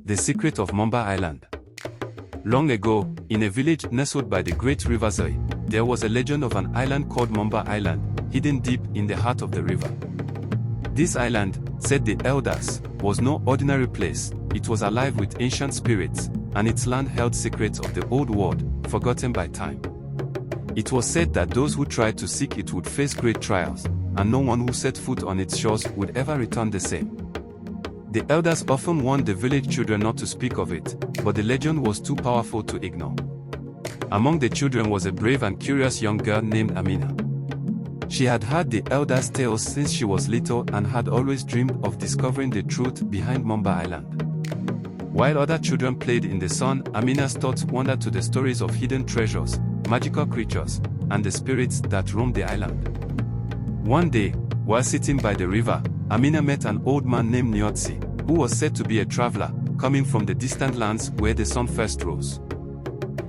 The secret of Mamba Island. Long ago, in a village nestled by the great river Zoi, there was a legend of an island called Mamba Island, hidden deep in the heart of the river. This island, said the elders, was no ordinary place. It was alive with ancient spirits, and its land held secrets of the old world, forgotten by time. It was said that those who tried to seek it would face great trials, and no one who set foot on its shores would ever return the same. The elders often warned the village children not to speak of it, but the legend was too powerful to ignore. Among the children was a brave and curious young girl named Amina. She had heard the elders' tales since she was little and had always dreamed of discovering the truth behind Mamba Island. While other children played in the sun, Amina's thoughts wandered to the stories of hidden treasures, magical creatures, and the spirits that roamed the island. One day, while sitting by the river, Amina met an old man named Nyotsi, who was said to be a traveler, coming from the distant lands where the sun first rose.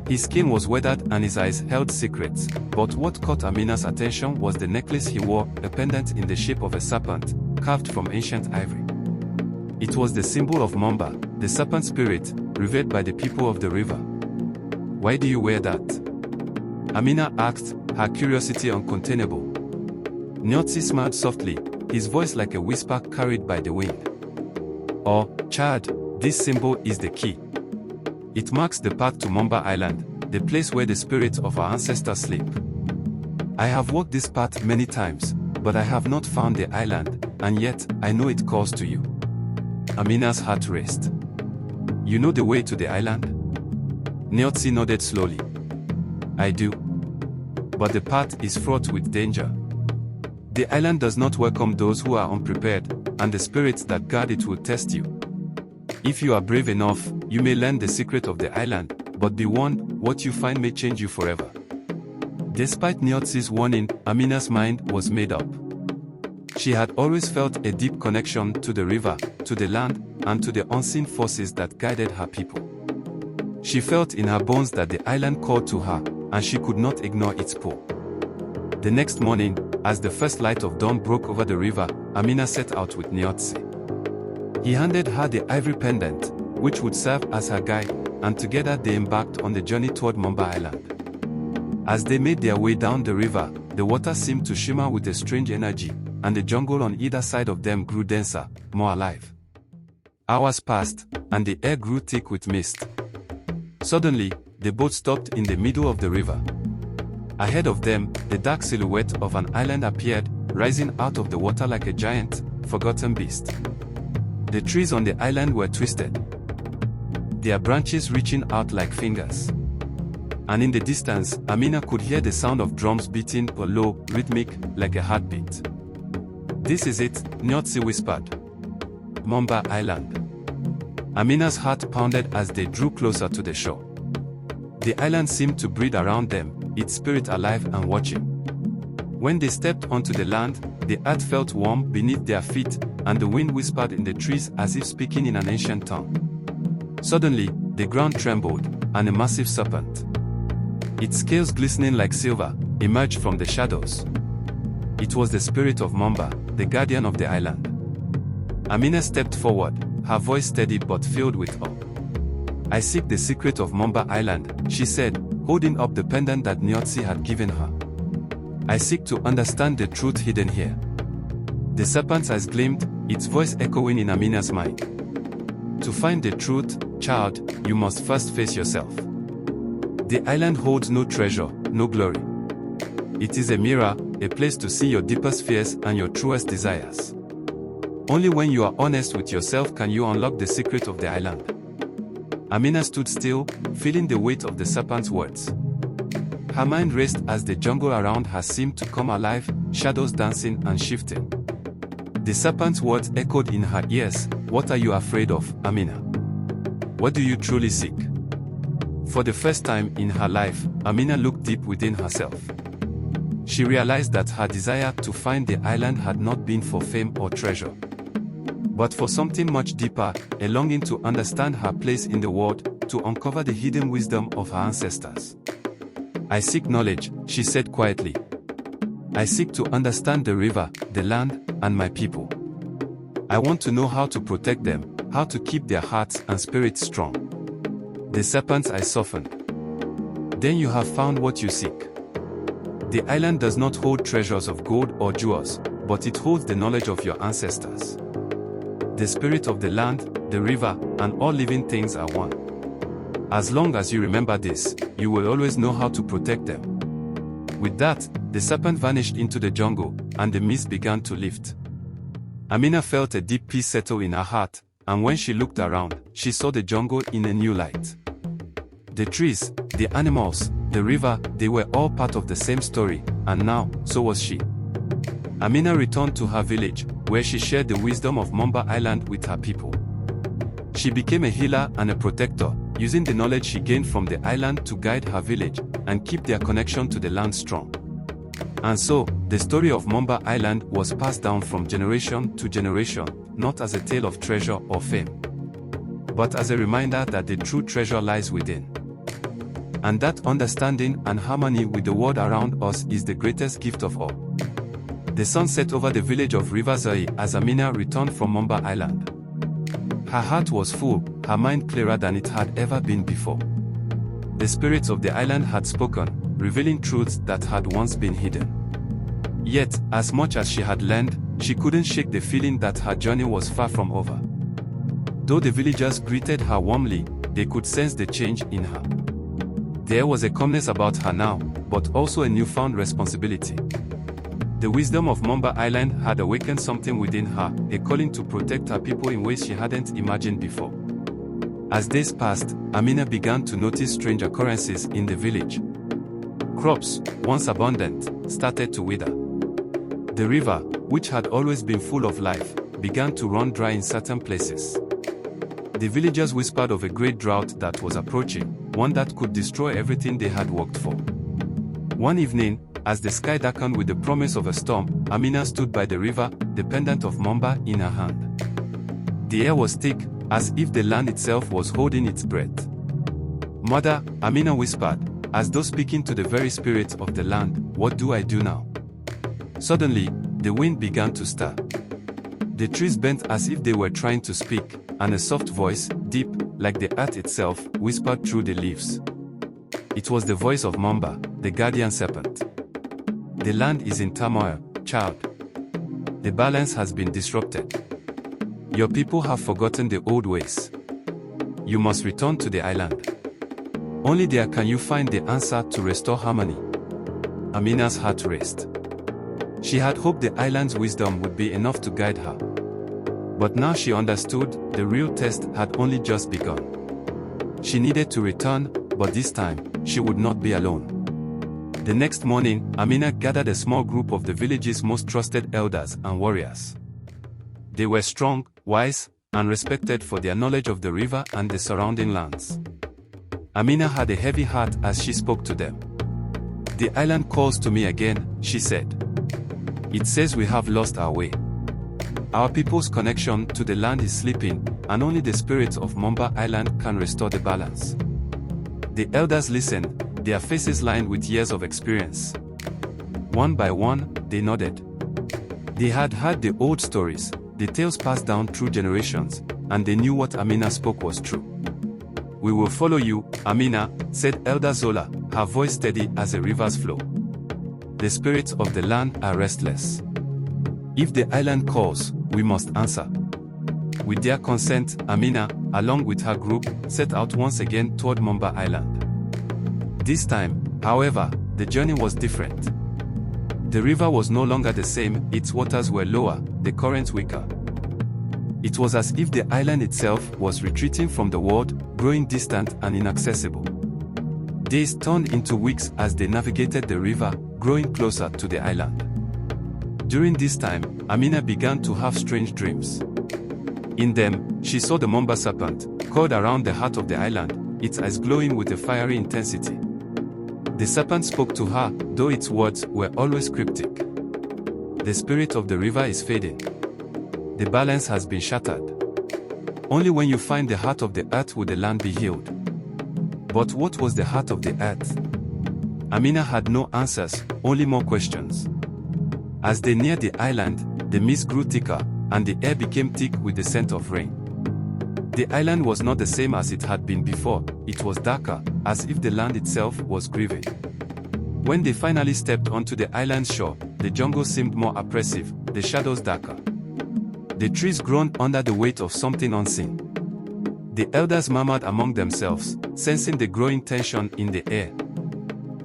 His skin was weathered and his eyes held secrets, but what caught Amina's attention was the necklace he wore, a pendant in the shape of a serpent, carved from ancient ivory. It was the symbol of Mamba, the serpent spirit, revered by the people of the river. "Why do you wear that?" Amina asked, her curiosity uncontainable. Nyotsi smiled softly, his voice like a whisper carried by the wind. "Oh, child, this symbol is the key. It marks the path to Mamba Island, the place where the spirits of our ancestors sleep. I have walked this path many times, but I have not found the island, and yet I know it calls to you." Amina's heart raced. "You know the way to the island?" Nyotsi nodded slowly. "I do. But the path is fraught with danger. The island does not welcome those who are unprepared, and the spirits that guard it will test you. If you are brave enough, you may learn the secret of the island, but be warned, what you find may change you forever." Despite Nyotsi's warning, Amina's mind was made up. She had always felt a deep connection to the river, to the land, and to the unseen forces that guided her people. She felt in her bones that the island called to her, and she could not ignore its pull. The next morning, as the first light of dawn broke over the river, Amina set out with Nyotsi. He handed her the ivory pendant, which would serve as her guide, and together they embarked on the journey toward Mamba Island. As they made their way down the river, the water seemed to shimmer with a strange energy, and the jungle on either side of them grew denser, more alive. Hours passed, and the air grew thick with mist. Suddenly, the boat stopped in the middle of the river. Ahead of them, the dark silhouette of an island appeared, rising out of the water like a giant, forgotten beast. The trees on the island were twisted, their branches reaching out like fingers. And in the distance, Amina could hear the sound of drums beating, low, rhythmic, like a heartbeat. "This is it," Nyotsi whispered. "Mamba Island." Amina's heart pounded as they drew closer to the shore. The island seemed to breathe around them, its spirit alive and watching. When they stepped onto the land, the earth felt warm beneath their feet, and the wind whispered in the trees as if speaking in an ancient tongue. Suddenly, the ground trembled, and a massive serpent, its scales glistening like silver, emerged from the shadows. It was the spirit of Mamba, the guardian of the island. Amina stepped forward, her voice steady but filled with awe. "I seek the secret of Mamba Island," she said, holding up the pendant that Nyotsi had given her. "I seek to understand the truth hidden here." The serpent's eyes gleamed, its voice echoing in Amina's mind. "To find the truth, child, you must first face yourself. The island holds no treasure, no glory. It is a mirror, a place to see your deepest fears and your truest desires. Only when you are honest with yourself can you unlock the secret of the island." Amina stood still, feeling the weight of the serpent's words. Her mind raced as the jungle around her seemed to come alive, shadows dancing and shifting. The serpent's words echoed in her ears, "What are you afraid of, Amina? What do you truly seek?" For the first time in her life, Amina looked deep within herself. She realized that her desire to find the island had not been for fame or treasure, but for something much deeper, a longing to understand her place in the world, to uncover the hidden wisdom of her ancestors. "I seek knowledge," she said quietly. "I seek to understand the river, the land, and my people. I want to know how to protect them, how to keep their hearts and spirits strong. The serpent's eye softened. Then you have found what you seek. The island does not hold treasures of gold or jewels, but it holds the knowledge of your ancestors. The spirit of the land, the river, and all living things are one. As long as you remember this, you will always know how to protect them. With that, the serpent vanished into the jungle, and the mist began to lift. Amina felt a deep peace settle in her heart, and when she looked around, she saw the jungle in a new light. The trees, the animals, the river, they were all part of the same story, and now, so was she. Amina returned to her village, where she shared the wisdom of Mamba Island with her people. She became a healer and a protector, using the knowledge she gained from the island to guide her village and keep their connection to the land strong. And so, the story of Mamba Island was passed down from generation to generation, not as a tale of treasure or fame, but as a reminder that the true treasure lies within. And that understanding and harmony with the world around us is the greatest gift of all. The sun set over the village of Riversay as Amina returned from Mamba Island. Her heart was full, her mind clearer than it had ever been before. The spirits of the island had spoken, revealing truths that had once been hidden. Yet, as much as she had learned, she couldn't shake the feeling that her journey was far from over. Though the villagers greeted her warmly, they could sense the change in her. There was a calmness about her now, but also a newfound responsibility. The wisdom of Mamba Island had awakened something within her, a calling to protect her people in ways she hadn't imagined before. As days passed, Amina began to notice strange occurrences in the village. Crops, once abundant, started to wither. The river, which had always been full of life, began to run dry in certain places. The villagers whispered of a great drought that was approaching, one that could destroy everything they had worked for. One evening, as the sky darkened with the promise of a storm, Amina stood by the river, the pendant of Mamba in her hand. The air was thick, as if the land itself was holding its breath. "Mother," Amina whispered, as though speaking to the very spirit of the land, "what do I do now?" Suddenly, the wind began to stir. The trees bent as if they were trying to speak, and a soft voice, deep, like the earth itself, whispered through the leaves. It was the voice of Mamba, the guardian serpent. "The land is in turmoil, child. The balance has been disrupted. Your people have forgotten the old ways. You must return to the island. Only there can you find the answer to restore harmony." Amina's heart raced. She had hoped the island's wisdom would be enough to guide her. But now she understood the real test had only just begun. She needed to return, but this time, she would not be alone. The next morning, Amina gathered a small group of the village's most trusted elders and warriors. They were strong, wise, and respected for their knowledge of the river and the surrounding lands. Amina had a heavy heart as she spoke to them. "The island calls to me again," she said. "It says we have lost our way. Our people's connection to the land is slipping, and only the spirits of Mamba Island can restore the balance." The elders listened, their faces lined with years of experience. One by one, they nodded. They had heard the old stories, the tales passed down through generations, and they knew what Amina spoke was true. "We will follow you, Amina," said Elder Zola, her voice steady as a river's flow. "The spirits of the land are restless. If the island calls, we must answer." With their consent, Amina, along with her group, set out once again toward Mamba Island. This time, however, the journey was different. The river was no longer the same, its waters were lower, the currents weaker. It was as if the island itself was retreating from the world, growing distant and inaccessible. Days turned into weeks as they navigated the river, growing closer to the island. During this time, Amina began to have strange dreams. In them, she saw the Mamba serpent, coiled around the heart of the island, its eyes glowing with a fiery intensity. The serpent spoke to her, though its words were always cryptic. "The spirit of the river is fading. The balance has been shattered. Only when you find the heart of the earth will the land be healed." But what was the heart of the earth? Amina had no answers, only more questions. As they neared the island, the mist grew thicker, and the air became thick with the scent of rain. The island was not the same as it had been before, it was darker, as if the land itself was grieving. When they finally stepped onto the island's shore, the jungle seemed more oppressive, the shadows darker. The trees groaned under the weight of something unseen. The elders murmured among themselves, sensing the growing tension in the air.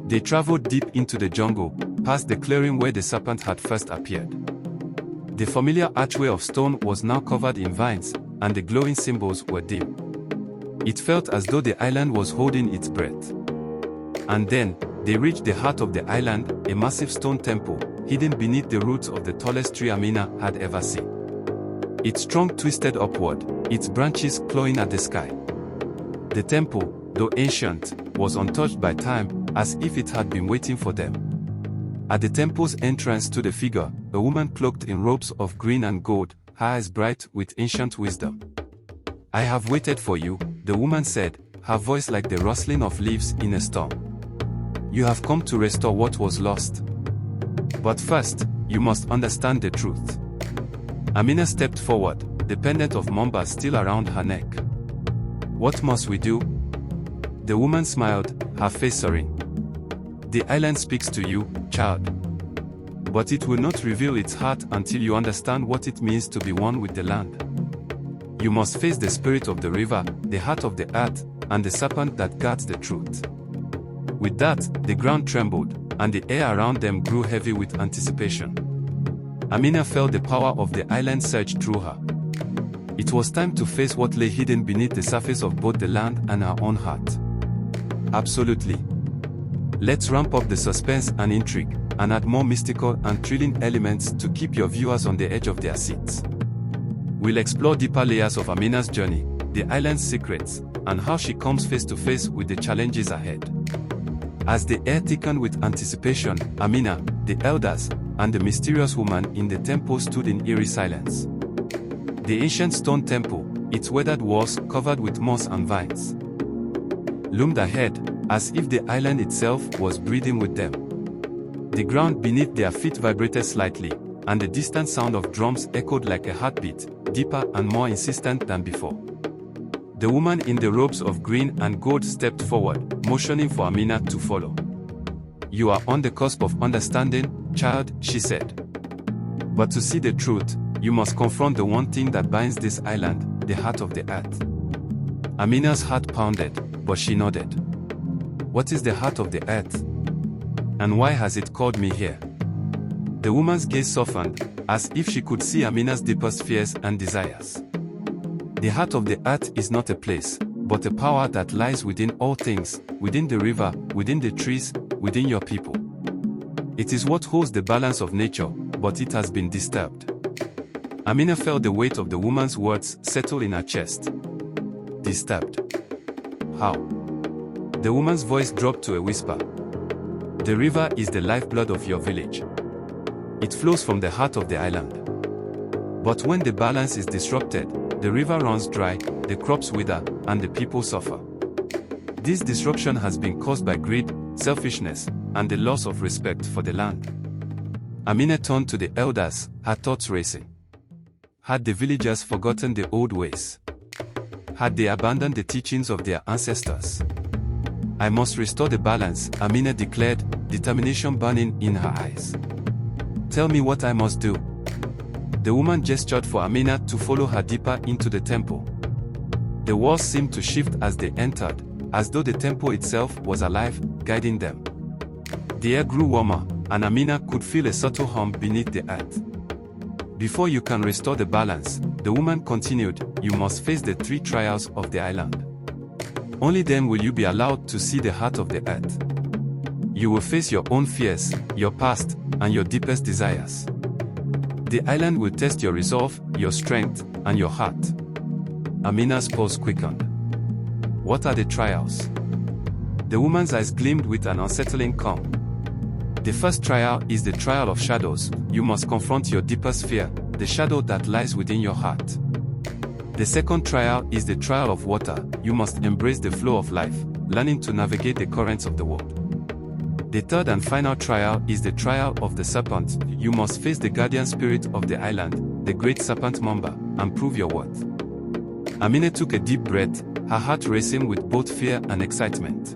They traveled deep into the jungle, past the clearing where the serpent had first appeared. The familiar archway of stone was now covered in vines, and the glowing symbols were dim. It felt as though the island was holding its breath. And then, they reached the heart of the island, a massive stone temple, hidden beneath the roots of the tallest tree Amina had ever seen. Its trunk twisted upward, its branches clawing at the sky. The temple, though ancient, was untouched by time, as if it had been waiting for them. At the temple's entrance stood a figure, a woman cloaked in robes of green and gold, her eyes bright with ancient wisdom. "I have waited for you," the woman said, her voice like the rustling of leaves in a storm. "You have come to restore what was lost. But first, you must understand the truth." Amina stepped forward, the pendant of Mamba still around her neck. "What must we do?" The woman smiled, her face serene. "The island speaks to you, child. But it will not reveal its heart until you understand what it means to be one with the land. You must face the spirit of the river, the heart of the earth, and the serpent that guards the truth." With that, the ground trembled, and the air around them grew heavy with anticipation. Amina felt the power of the island surge through her. It was time to face what lay hidden beneath the surface of both the land and her own heart. Absolutely. Let's ramp up the suspense and intrigue, and add more mystical and thrilling elements to keep your viewers on the edge of their seats. We'll explore deeper layers of Amina's journey, the island's secrets, and how she comes face to face with the challenges ahead. As the air thickened with anticipation, Amina, the elders, and the mysterious woman in the temple stood in eerie silence. The ancient stone temple, its weathered walls covered with moss and vines, loomed ahead, as if the island itself was breathing with them. The ground beneath their feet vibrated slightly, and the distant sound of drums echoed like a heartbeat, deeper and more insistent than before. The woman in the robes of green and gold stepped forward, motioning for Amina to follow. "You are on the cusp of understanding, child," she said. "But to see the truth, you must confront the one thing that binds this island, the heart of the earth." Amina's heart pounded, but she nodded. "What is the heart of the earth? And why has it called me here?" The woman's gaze softened, as if she could see Amina's deepest fears and desires. "The heart of the earth is not a place, but a power that lies within all things, within the river, within the trees, within your people. It is what holds the balance of nature, but it has been disturbed." Amina felt the weight of the woman's words settle in her chest. "Disturbed? How?" The woman's voice dropped to a whisper. "The river is the lifeblood of your village. It flows from the heart of the island. But when the balance is disrupted, the river runs dry, the crops wither, and the people suffer. This disruption has been caused by greed, selfishness, and the loss of respect for the land." Amina turned to the elders, her thoughts racing. Had the villagers forgotten the old ways? Had they abandoned the teachings of their ancestors? "I must restore the balance," Amina declared, determination burning in her eyes. "Tell me what I must do." The woman gestured for Amina to follow her deeper into the temple. The walls seemed to shift as they entered, as though the temple itself was alive, guiding them. The air grew warmer, and Amina could feel a subtle hum beneath the earth. "Before you can restore the balance," the woman continued, "you must face the 3 trials of the island. Only then will you be allowed to see the heart of the earth. You will face your own fears, your past, and your deepest desires. The island will test your resolve, your strength, and your heart." Amina's pulse quickened. "What are the trials?" The woman's eyes gleamed with an unsettling calm. "The first trial is the trial of shadows. You must confront your deepest fear, the shadow that lies within your heart. The second trial is the trial of water. You must embrace the flow of life, learning to navigate the currents of the world. The third and final trial is the trial of the serpent. You must face the guardian spirit of the island, the great serpent Mamba, and prove your worth. Amina took a deep breath, her heart racing with both fear and excitement.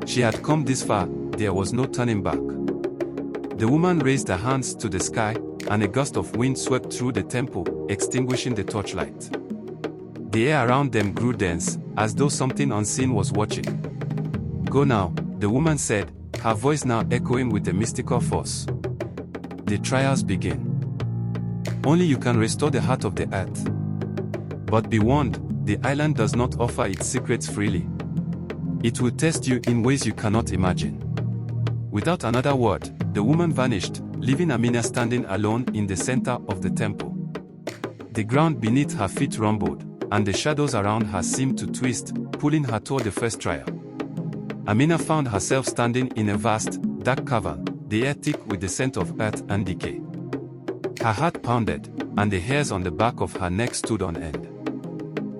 She had come this far, there was no turning back. The woman raised her hands to the sky, and a gust of wind swept through the temple, extinguishing the torchlight. The air around them grew dense, as though something unseen was watching. "Go now," the woman said, her voice now echoing with a mystical force. "The trials begin. Only you can restore the heart of the earth. But be warned, the island does not offer its secrets freely. It will test you in ways you cannot imagine." Without another word, the woman vanished, leaving Amina standing alone in the center of the temple. The ground beneath her feet rumbled, and the shadows around her seemed to twist, pulling her toward the first trial. Amina found herself standing in a vast, dark cavern, the air thick with the scent of earth and decay. Her heart pounded, and the hairs on the back of her neck stood on end.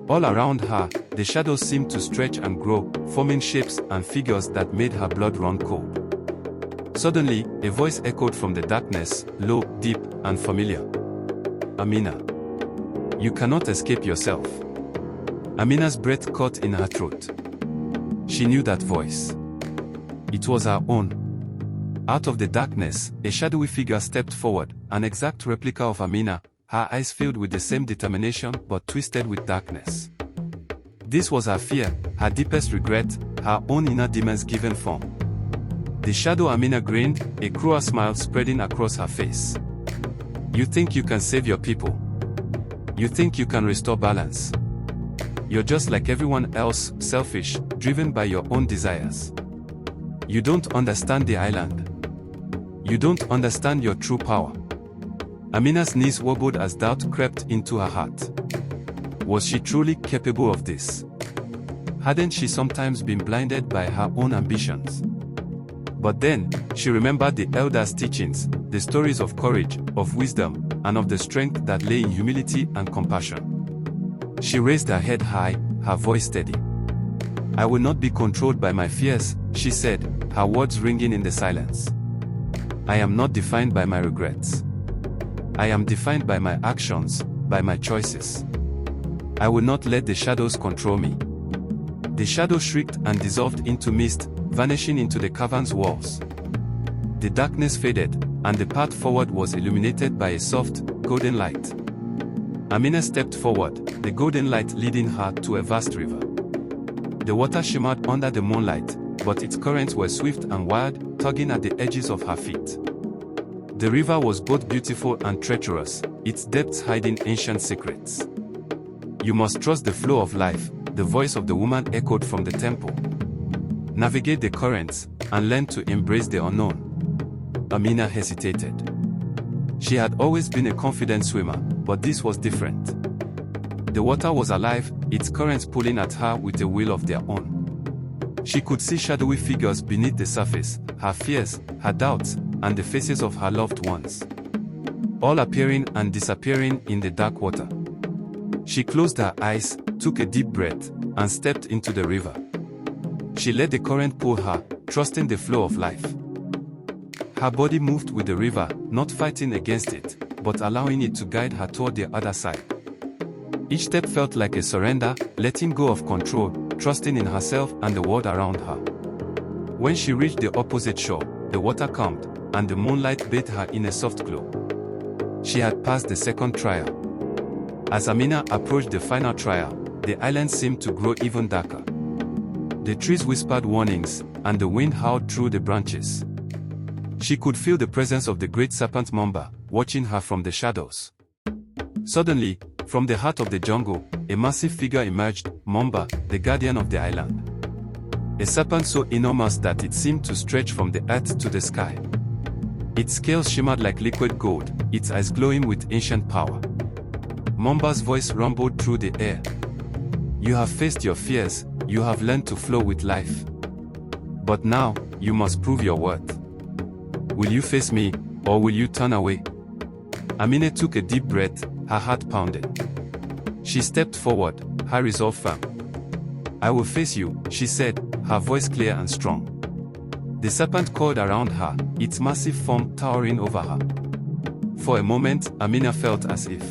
All around her, the shadows seemed to stretch and grow, forming shapes and figures that made her blood run cold. Suddenly, a voice echoed from the darkness, low, deep, and familiar. "Amina. You cannot escape yourself." Amina's breath caught in her throat. She knew that voice. It was her own. Out of the darkness, a shadowy figure stepped forward, an exact replica of Amina, her eyes filled with the same determination but twisted with darkness. This was her fear, her deepest regret, her own inner demons given form. The shadow Amina grinned, a cruel smile spreading across her face. "You think you can save your people? You think you can restore balance? You're just like everyone else, selfish, driven by your own desires. You don't understand the island. You don't understand your true power." Amina's knees wobbled as doubt crept into her heart. Was she truly capable of this? Hadn't she sometimes been blinded by her own ambitions? But then, she remembered the elders' teachings, the stories of courage, of wisdom, and of the strength that lay in humility and compassion. She raised her head high, her voice steady. "I will not be controlled by my fears," she said, her words ringing in the silence. "I am not defined by my regrets. I am defined by my actions, by my choices. I will not let the shadows control me." The shadow shrieked and dissolved into mist, vanishing into the cavern's walls. The darkness faded, and the path forward was illuminated by a soft, golden light. Amina stepped forward, the golden light leading her to a vast river. The water shimmered under the moonlight, but its currents were swift and wild, tugging at the edges of her feet. The river was both beautiful and treacherous, its depths hiding ancient secrets. "You must trust the flow of life," the voice of the woman echoed from the temple. "Navigate the currents, and learn to embrace the unknown." Amina hesitated. She had always been a confident swimmer, but this was different. The water was alive, its currents pulling at her with a will of their own. She could see shadowy figures beneath the surface, her fears, her doubts, and the faces of her loved ones. All appearing and disappearing in the dark water. She closed her eyes, took a deep breath, and stepped into the river. She let the current pull her, trusting the flow of life. Her body moved with the river, not fighting against it, but allowing it to guide her toward the other side. Each step felt like a surrender, letting go of control, trusting in herself and the world around her. When she reached the opposite shore, the water calmed, and the moonlight bathed her in a soft glow. She had passed the second trial. As Amina approached the final trial, the island seemed to grow even darker. The trees whispered warnings, and the wind howled through the branches. She could feel the presence of the great serpent Mamba, watching her from the shadows. Suddenly, from the heart of the jungle, a massive figure emerged, Mamba, the guardian of the island. A serpent so enormous that it seemed to stretch from the earth to the sky. Its scales shimmered like liquid gold, its eyes glowing with ancient power. Mamba's voice rumbled through the air. "You have faced your fears, you have learned to flow with life. But now, you must prove your worth. Will you face me, or will you turn away?" Amina took a deep breath, her heart pounding. She stepped forward, her resolve firm. "I will face you," she said, her voice clear and strong. The serpent coiled around her, its massive form towering over her. For a moment, Amina felt as if